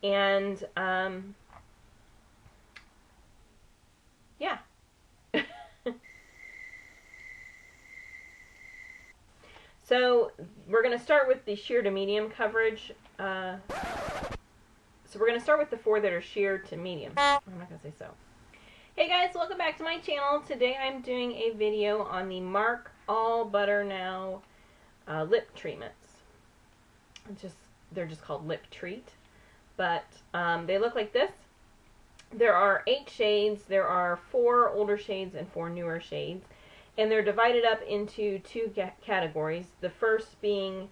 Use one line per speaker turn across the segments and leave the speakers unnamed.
And yeah. So we're going to start with the sheer to medium coverage. So we're going to start with the 4 that are sheer to medium. I'm not going to say so. Hey guys, welcome back to my channel. Today I'm doing a video on the Mark All Butter Now lip treatments. They're just called Lip Treat, but they look like this. There are 8 shades. There are 4 older shades and 4 newer shades, and they're divided up into 2 categories. The first being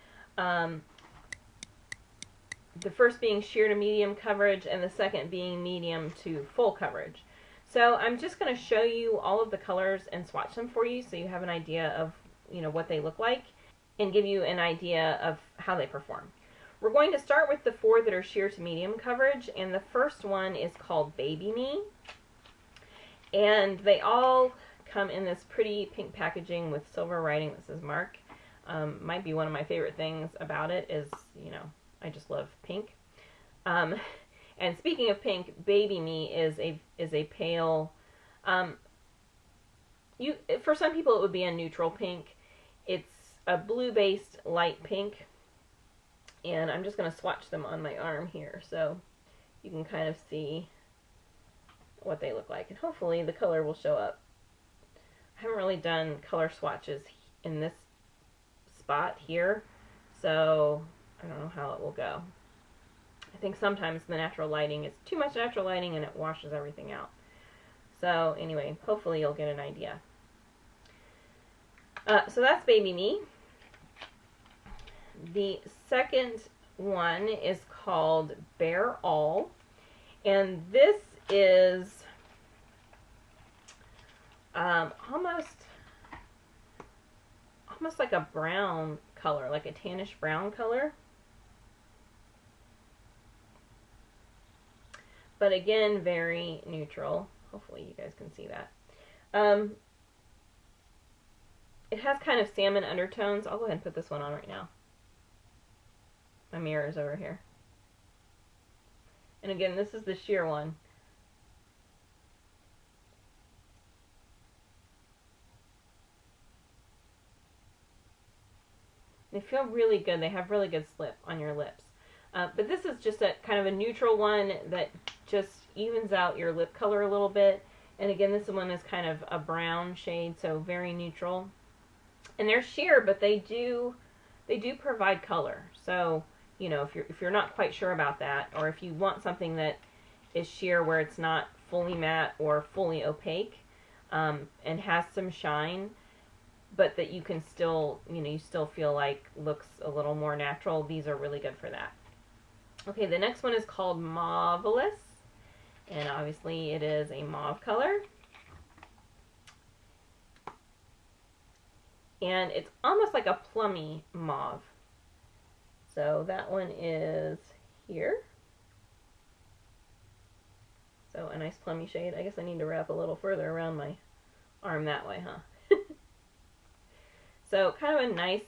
sheer to medium coverage, and the second being medium to full coverage. So I'm just going to show you all of the colors and swatch them for you so you have an idea of what they look like and give you an idea of how they perform. We're going to start with the 4 that are sheer to medium coverage, and the first one is called Baby Me. And they all come in this pretty pink packaging with silver writing that says Mark. Might be one of my favorite things about it is, I just love pink. And speaking of pink, Baby Me is a pale, for some people it would be a neutral pink. It's a blue-based light pink, and I'm just going to swatch them on my arm here so you can kind of see what they look like, and hopefully the color will show up. I haven't really done color swatches in this spot here, so I don't know how it will go. I think sometimes the natural lighting is too much natural lighting and it washes everything out. So anyway, hopefully you'll get an idea. So that's Baby Me. The second one is called Bare All, and this is almost like a brown color, like a tannish brown color. But again, very neutral. Hopefully you guys can see that. It has kind of salmon undertones. I'll go ahead and put this one on right now. My mirror is over here. And again, this is the sheer one. They feel really good. They have really good slip on your lips. But this is just a kind of a neutral one that just evens out your lip color a little bit. And again, this one is kind of a brown shade, so very neutral. And they're sheer, but they do provide color. So, if you're not quite sure about that, or if you want something that is sheer where it's not fully matte or fully opaque, and has some shine, but that you can still, you still feel like looks a little more natural, these are really good for that. Okay, the next one is called Mauvelous, and obviously it is a mauve color. And it's almost like a plummy mauve. So that one is here. So a nice plummy shade. I guess I need to wrap a little further around my arm that way, huh? So kind of a nice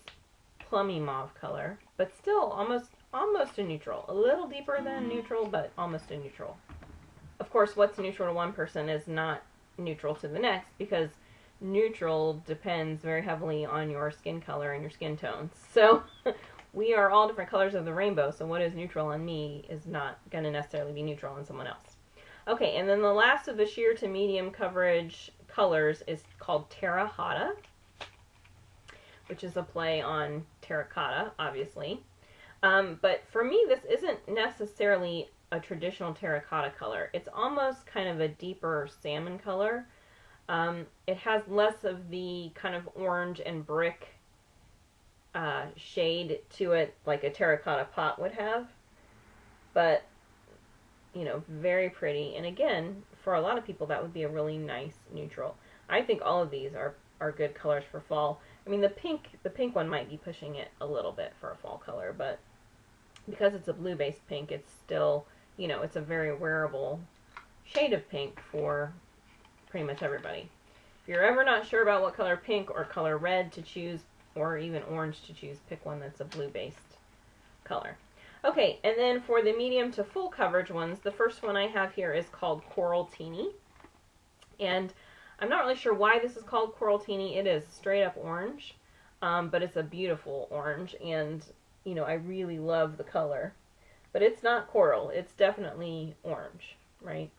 plummy mauve color, but still almost a neutral. A little deeper than neutral, but almost a neutral. Of course, what's neutral to one person is not neutral to the next, because neutral depends very heavily on your skin color and your skin tones. So we are all different colors of the rainbow, so what is neutral on me is not going to necessarily be neutral on someone else. Okay, and then the last of the sheer to medium coverage colors is called Terracotta, which is a play on terracotta, obviously. But for me, this isn't necessarily a traditional terracotta color. It's almost kind of a deeper salmon color. It has less of the kind of orange and brick shade to it like a terracotta pot would have. But, very pretty. And again, for a lot of people, that would be a really nice neutral. I think all of these are good colors for fall. I mean, the pink one might be pushing it a little bit for a fall color, but because it's a blue-based pink, it's still, it's a very wearable shade of pink for pretty much everybody. If you're ever not sure about what color pink or color red to choose, or even orange to choose, pick one that's a blue-based color. Okay, and then for the medium to full coverage ones, the first one I have here is called Coral Teeny. And I'm not really sure why this is called Coral Teeny. It is straight up orange, but it's a beautiful orange, and, you know, I really love the color. But it's not coral. It's definitely orange, right?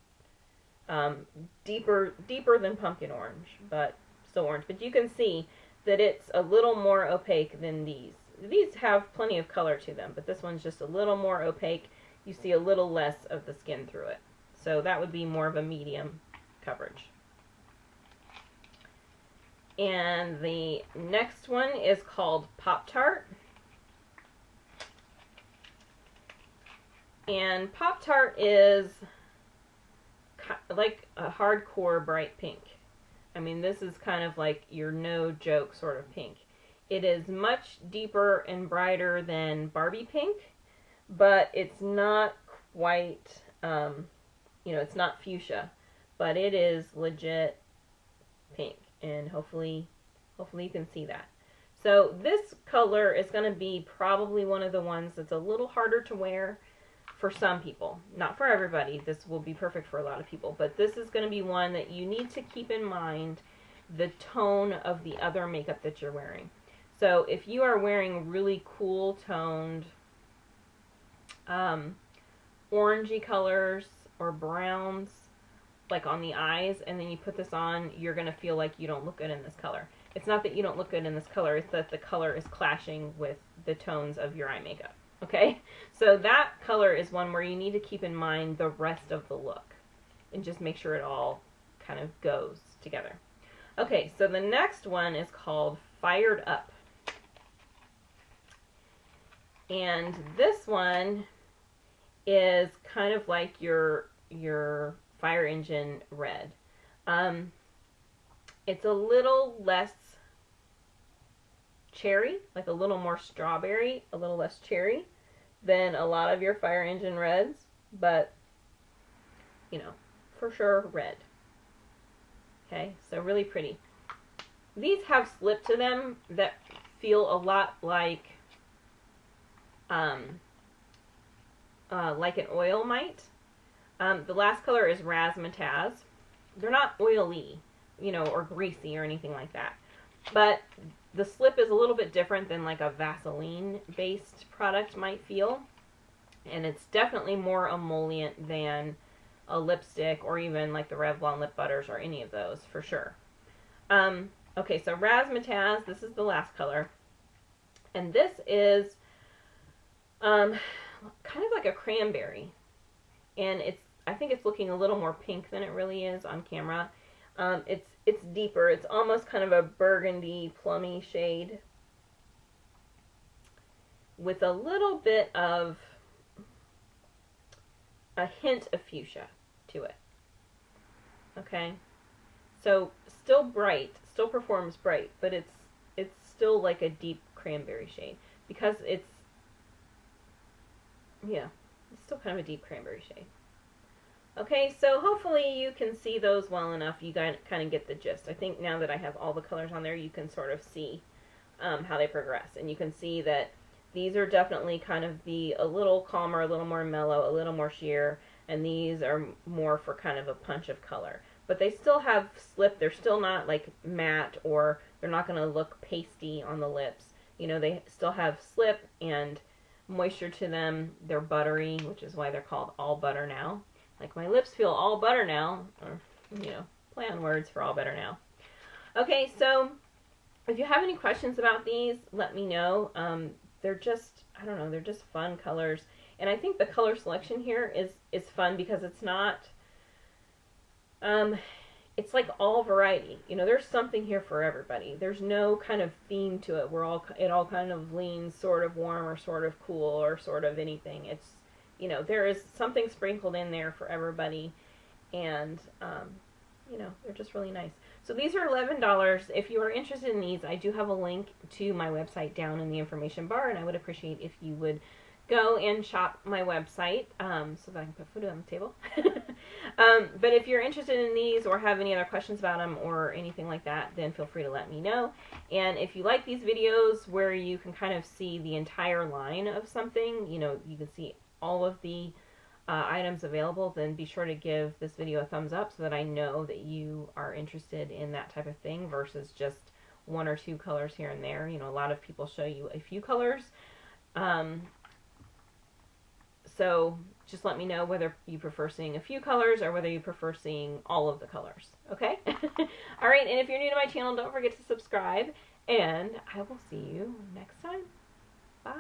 Deeper than pumpkin orange, but still orange. But you can see that it's a little more opaque than these. These have plenty of color to them, but this one's just a little more opaque. You see a little less of the skin through it. So that would be more of a medium coverage. And the next one is called Pop-Tart. And Pop-Tart is like a hardcore bright pink. I mean, this is kind of like your no joke sort of pink. It is much deeper and brighter than Barbie pink, but it's not quite, you know, it's not fuchsia, but it is legit pink, and hopefully you can see that. So this color is going to be probably one of the ones that's a little harder to wear for some people. Not for everybody. This will be perfect for a lot of people, but this is going to be one that you need to keep in mind the tone of the other makeup that you're wearing. So if you are wearing really cool toned orangey colors or browns, like on the eyes, and then you put this on, you're going to feel like you don't look good in this color. It's not that you don't look good in this color, it's that the color is clashing with the tones of your eye makeup. Okay? So that color is one where you need to keep in mind the rest of the look and just make sure it all kind of goes together. Okay, so the next one is called Fired Up. And this one is kind of like your fire engine red. It's a little less cherry, like a little more strawberry, a little less cherry than a lot of your fire engine reds, but, you know, for sure red. Okay, so really pretty. These have slip to them that feel a lot like an oil might. The last color is Razzmatazz. They're not oily, you know, or greasy or anything like that. But the slip is a little bit different than like a Vaseline-based product might feel. And it's definitely more emollient than a lipstick or even like the Revlon lip butters or any of those, for sure. Okay, so Razzmatazz, this is the last color. And this is kind of like a cranberry. And I think it's looking a little more pink than it really is on camera. It's deeper. It's almost kind of a burgundy, plummy shade with a little bit of a hint of fuchsia to it. Okay? So still bright, still performs bright, but it's still like a deep cranberry shade because it's still kind of a deep cranberry shade. Okay, so hopefully you can see those well enough. You kind of get the gist. I think now that I have all the colors on there, you can sort of see how they progress. And you can see that these are definitely kind of a little calmer, a little more mellow, a little more sheer. And these are more for kind of a punch of color. But they still have slip. They're still not like matte, or they're not going to look pasty on the lips. You know, they still have slip and moisture to them. They're buttery, which is why they're called All Butter Now. Like, my lips feel all butter now, or, you know, play on words for all better now. Okay, so if you have any questions about these, let me know. They're just, I don't know, they're just fun colors. And I think the color selection here is fun because it's not, it's like all variety. You know, there's something here for everybody. There's no kind of theme to it. It all kind of leans sort of warm or sort of cool or sort of anything. It's, you know, there is something sprinkled in there for everybody, and, you know, they're just really nice. So these are $11. If you are interested in these, I do have a link to my website down in the information bar, and I would appreciate if you would go and shop my website so that I can put food on the table. But if you're interested in these or have any other questions about them or anything like that, then feel free to let me know. And if you like these videos where you can kind of see the entire line of something, you know, you can see all of the items available, then be sure to give this video a thumbs up so that I know that you are interested in that type of thing versus just one or two colors here and there. You know, a lot of people show you a few colors. So just let me know whether you prefer seeing a few colors or whether you prefer seeing all of the colors. Okay? Alright, and if you're new to my channel, don't forget to subscribe, and I will see you next time. Bye!